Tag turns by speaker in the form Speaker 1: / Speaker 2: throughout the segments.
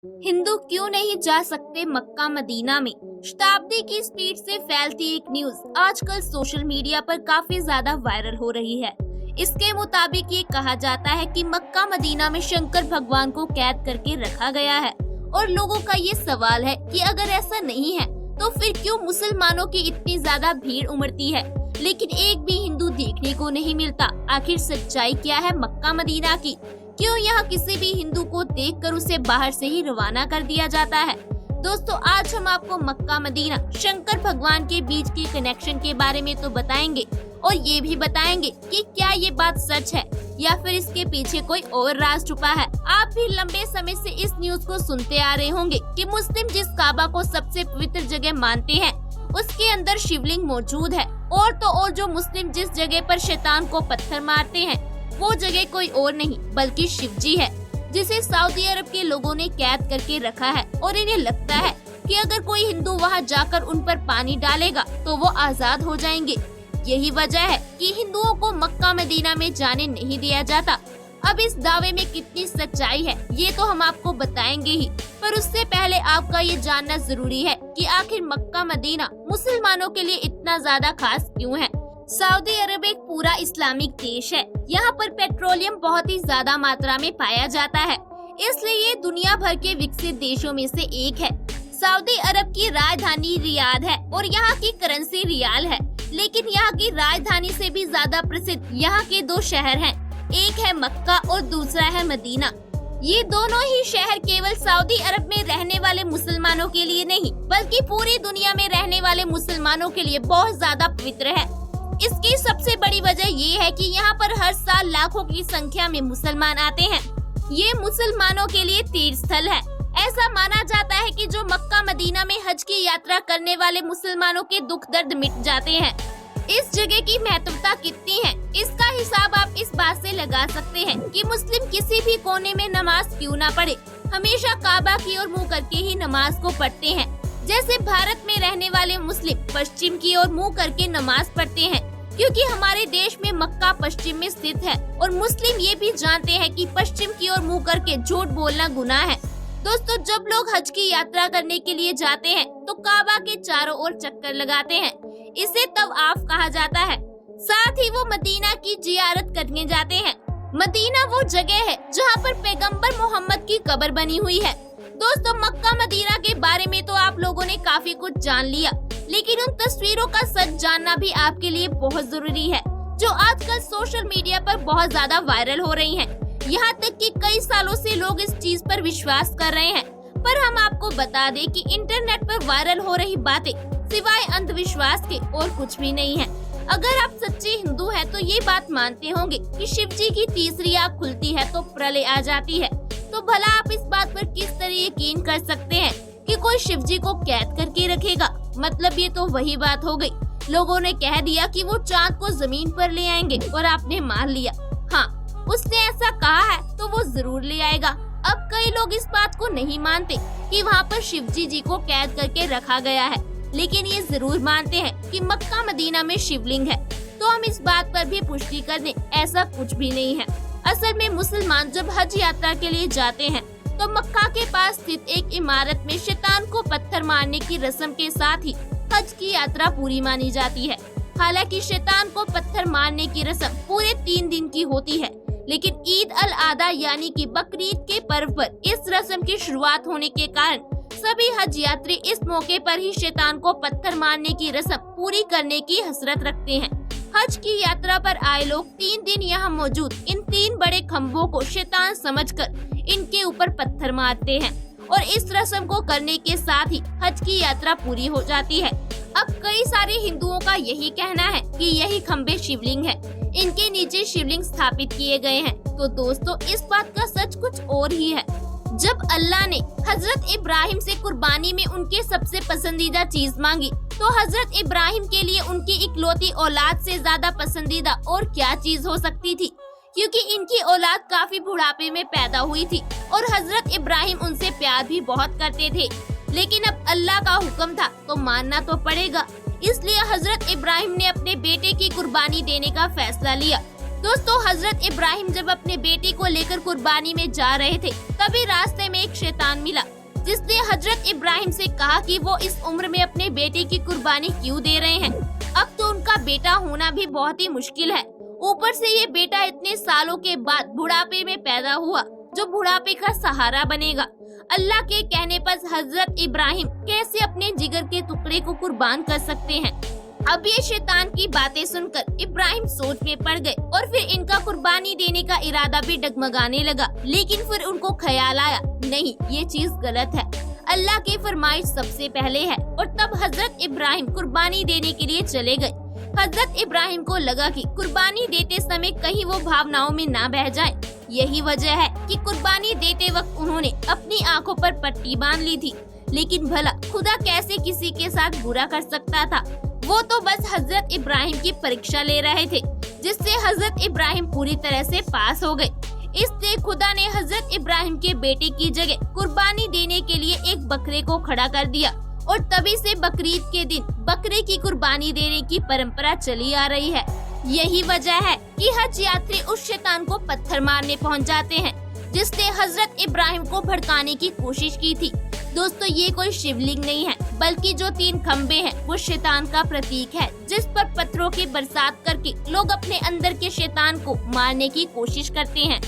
Speaker 1: हिंदू क्यों नहीं जा सकते मक्का मदीना में? शताब्दी की स्पीड से फैलती एक न्यूज आजकल सोशल मीडिया पर काफी ज्यादा वायरल हो रही है। इसके मुताबिक ये कहा जाता है कि मक्का मदीना में शंकर भगवान को कैद करके रखा गया है और लोगों का ये सवाल है कि अगर ऐसा नहीं है तो फिर क्यों मुसलमानों की इतनी ज्यादा भीड़ उमड़ती है, लेकिन एक भी हिंदू देखने को नहीं मिलता। आखिर सच्चाई क्या है मक्का मदीना की? क्यों यहाँ किसी भी हिंदू को देखकर उसे बाहर से ही रवाना कर दिया जाता है? दोस्तों, आज हम आपको मक्का मदीना शंकर भगवान के बीच के कनेक्शन के बारे में तो बताएंगे और ये भी बताएंगे कि क्या ये बात सच है या फिर इसके पीछे कोई और राज छुपा है। आप भी लंबे समय से इस न्यूज को सुनते आ रहे होंगे कि मुस्लिम जिस काबा को सबसे पवित्र जगह मानते हैं उसके अंदर शिवलिंग मौजूद है, और तो और जो मुस्लिम जिस जगह पर शैतान को पत्थर मारते हैं वो जगह कोई और नहीं बल्कि शिव जी है, जिसे सऊदी अरब के लोगों ने कैद करके रखा है और इन्हें लगता है कि अगर कोई हिंदू वहां जाकर उन पर पानी डालेगा तो वो आजाद हो जाएंगे। यही वजह है कि हिंदुओं को मक्का मदीना में जाने नहीं दिया जाता। अब इस दावे में कितनी सच्चाई है ये तो हम आपको बताएंगे ही, पर उससे पहले आपका ये जानना जरूरी है कि आखिर मक्का मदीना मुसलमानों के लिए इतना ज्यादा खास क्यों है। सऊदी अरब एक पूरा इस्लामिक देश है। यहाँ पर पेट्रोलियम बहुत ही ज्यादा मात्रा में पाया जाता है, इसलिए ये दुनिया भर के विकसित देशों में से एक है। सऊदी अरब की राजधानी रियाद है और यहाँ की करेंसी रियाल है, लेकिन यहाँ की राजधानी से भी ज्यादा प्रसिद्ध यहाँ के दो शहर हैं। एक है मक्का और दूसरा है मदीना। ये दोनों ही शहर केवल सऊदी अरब में रहने वाले मुसलमानों के लिए नहीं बल्कि पूरी दुनिया में रहने वाले मुसलमानों के लिए बहुत ज्यादा पवित्र है। इसकी सबसे बड़ी वजह ये है कि यहाँ पर हर साल लाखों की संख्या में मुसलमान आते हैं। ये मुसलमानों के लिए तीर्थ स्थल है। ऐसा माना जाता है कि जो मक्का मदीना में हज की यात्रा करने वाले मुसलमानों के दुख दर्द मिट जाते हैं। इस जगह की महत्वता कितनी है इसका हिसाब आप इस बात से लगा सकते हैं कि मुस्लिम किसी भी कोने में नमाज क्यों ना पढ़े, हमेशा काबा की ओर मुँह करके ही नमाज को पढ़ते हैं। जैसे भारत में रहने वाले मुस्लिम पश्चिम की ओर मुँह करके नमाज पढ़ते हैं, क्योंकि हमारे देश में मक्का पश्चिम में स्थित है और मुस्लिम ये भी जानते हैं कि पश्चिम की ओर मुँह करके झूठ बोलना गुनाह है। दोस्तों, जब लोग हज की यात्रा करने के लिए जाते हैं तो काबा के चारों ओर चक्कर लगाते हैं, इसे तवाफ कहा जाता है। साथ ही वो मदीना की जियारत करने जाते हैं। मदीना वो जगह है जहाँ पर पैगंबर मोहम्मद की कब्र बनी हुई है। दोस्तों, मक्का मदीना के बारे में तो आप लोगों ने काफी कुछ जान लिया, लेकिन उन तस्वीरों का सच जानना भी आपके लिए बहुत जरूरी है, जो आजकल सोशल मीडिया पर बहुत ज्यादा वायरल हो रही हैं। यहाँ तक कि कई सालों से लोग इस चीज पर विश्वास कर रहे हैं, पर हम आपको बता दें कि इंटरनेट पर वायरल हो रही बातें सिवाय अंधविश्वास के और कुछ भी नहीं है। अगर आप सच्चे हिंदू हैं तो ये बात मानते होंगे कि शिव जी की तीसरी आँख खुलती है तो प्रलय आ जाती है, तो भला आप इस बात पर किस तरह यकीन कर सकते हैं कि कोई शिव जी को कैद करके रखेगा? मतलब ये तो वही बात हो गई, लोगों ने कह दिया कि वो चांद को जमीन पर ले आएंगे और आपने मान लिया। हाँ, उसने ऐसा कहा है तो वो जरूर ले आएगा। अब कई लोग इस बात को नहीं मानते कि वहाँ पर शिव जी को कैद करके रखा गया है, लेकिन ये जरूर मानते हैं कि मक्का मदीना में शिवलिंग है। तो हम इस बात पर भी पुष्टि कर दें, ऐसा कुछ भी नहीं है। असल में मुसलमान जब हज यात्रा के लिए जाते हैं तो मक्का के पास स्थित एक इमारत में शैतान को पत्थर मारने की रस्म के साथ ही हज की यात्रा पूरी मानी जाती है। हालांकि शैतान को पत्थर मारने की रस्म पूरे 3 दिन की होती है, लेकिन ईद अल आधा यानी कि बकरीद के पर्व पर इस रस्म की शुरुआत होने के कारण सभी हज यात्री इस मौके पर ही शैतान को पत्थर मारने की रस्म पूरी करने की हसरत रखते हैं। हज की यात्रा पर आए लोग 3 दिन यहाँ मौजूद इन 3 बड़े खम्भों को शैतान समझकर इनके ऊपर पत्थर मारते हैं और इस रस्म को करने के साथ ही हज की यात्रा पूरी हो जाती है। अब कई सारे हिंदुओं का यही कहना है कि यही खम्भे शिवलिंग है, इनके नीचे शिवलिंग स्थापित किए गए हैं। तो दोस्तों, इस बात का सच कुछ और ही है। जब अल्लाह ने हजरत इब्राहिम से कुर्बानी में उनके सबसे पसंदीदा चीज मांगी, तो हजरत इब्राहिम के लिए उनकी इकलौती औलाद से ज्यादा पसंदीदा और क्या चीज हो सकती थी, क्योंकि इनकी औलाद काफी बुढ़ापे में पैदा हुई थी और हजरत इब्राहिम उनसे प्यार भी बहुत करते थे। लेकिन अब अल्लाह का हुक्म था तो मानना तो पड़ेगा, इसलिए हजरत इब्राहिम ने अपने बेटे की कुर्बानी देने का फैसला लिया। दोस्तों, हजरत इब्राहिम जब अपने बेटे को लेकर कुर्बानी में जा रहे थे, तभी रास्ते में एक शैतान मिला, जिसने हजरत इब्राहिम से कहा कि वो इस उम्र में अपने बेटे की कुर्बानी क्यों दे रहे हैं। अब तो उनका बेटा होना भी बहुत ही मुश्किल है, ऊपर से ये बेटा इतने सालों के बाद बुढ़ापे में पैदा हुआ, जो बुढ़ापे का सहारा बनेगा। अल्लाह के कहने पर हजरत इब्राहिम कैसे अपने जिगर के टुकड़े को कुर्बान कर सकते हैं। अब ये शैतान की बातें सुनकर इब्राहिम सोच में पड़ गए और फिर इनका कुर्बानी देने का इरादा भी डगमगाने लगा। लेकिन फिर उनको ख्याल आया, नहीं, ये चीज गलत है, अल्लाह की फरमाइश सबसे पहले है। और तब हजरत इब्राहिम कुर्बानी देने के लिए चले गए। हजरत इब्राहिम को लगा कि कुर्बानी देते समय कहीं वो भावनाओं में ना बह जाए। यही वजह है कि कुर्बानी देते वक्त उन्होंने अपनी आंखों पर पट्टी बांध ली थी। लेकिन भला खुदा कैसे किसी के साथ बुरा कर सकता था? वो तो बस हजरत इब्राहिम की परीक्षा ले रहे थे, जिससे हजरत इब्राहिम पूरी तरह से पास हो गए। इसलिए खुदा ने हजरत इब्राहिम के बेटे की जगह कुर्बानी देने के लिए एक बकरे को खड़ा कर दिया और तभी से बकरीद के दिन बकरे की कुर्बानी देने की परंपरा चली आ रही है। यही वजह है कि हज यात्री उस शैतान को पत्थर मारने पहुंच जाते हैं, जिसने हजरत इब्राहिम को भड़काने की कोशिश की थी। दोस्तों, ये कोई शिवलिंग नहीं है, बल्कि जो 3 खंबे हैं वो शैतान का प्रतीक है, जिस पर पत्थरों की बरसात करके लोग अपने अंदर के शैतान को मारने की कोशिश करते हैं।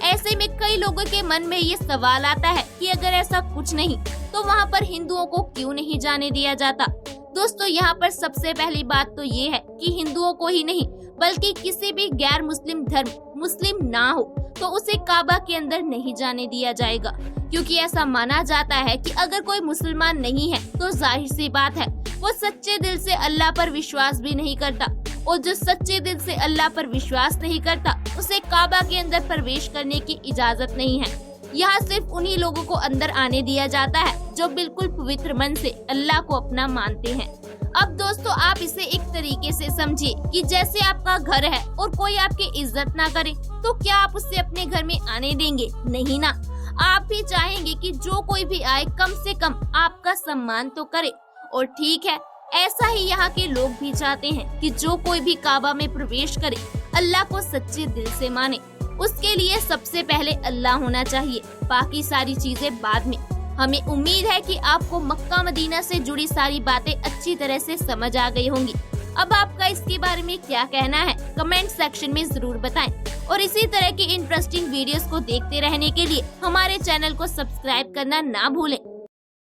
Speaker 1: ऐसे में कई लोगों के मन में ये सवाल आता है कि अगर ऐसा कुछ नहीं तो वहाँ पर हिंदुओं को क्यों नहीं जाने दिया जाता? दोस्तों, यहाँ पर सबसे पहली बात तो ये है कि हिंदुओं को ही नहीं बल्कि किसी भी गैर मुस्लिम धर्म मुस्लिम ना हो तो उसे काबा के अंदर नहीं जाने दिया जाएगा, क्योंकि ऐसा माना जाता है कि अगर कोई मुसलमान नहीं है तो जाहिर सी बात है वो सच्चे दिल से अल्लाह पर विश्वास भी नहीं करता, और जो सच्चे दिल से अल्लाह पर विश्वास नहीं करता उसे काबा के अंदर प्रवेश करने की इजाजत नहीं है। यहाँ सिर्फ उन्हीं लोगों को अंदर आने दिया जाता है जो बिल्कुल पवित्र मन से अल्लाह को अपना मानते हैं। अब दोस्तों, आप इसे एक तरीके से समझिए कि जैसे आपका घर है और कोई आपकी इज्जत ना करे तो क्या आप उससे अपने घर में आने देंगे? नहीं ना। आप भी चाहेंगे कि जो कोई भी आए कम से कम आपका सम्मान तो करे। और ठीक है, ऐसा ही यहाँ के लोग भी चाहते हैं कि जो कोई भी काबा में प्रवेश करे अल्लाह को सच्चे दिल से माने। उसके लिए सबसे पहले अल्लाह होना चाहिए, बाकी सारी चीजें बाद में। हमें उम्मीद है कि आपको मक्का मदीना से जुड़ी सारी बातें अच्छी तरह से समझ आ गई होंगी। अब आपका इसके बारे में क्या कहना है कमेंट सेक्शन में जरूर बताएं। और इसी तरह की इंटरेस्टिंग वीडियोस को देखते रहने के लिए हमारे चैनल को सब्सक्राइब करना ना भूलें।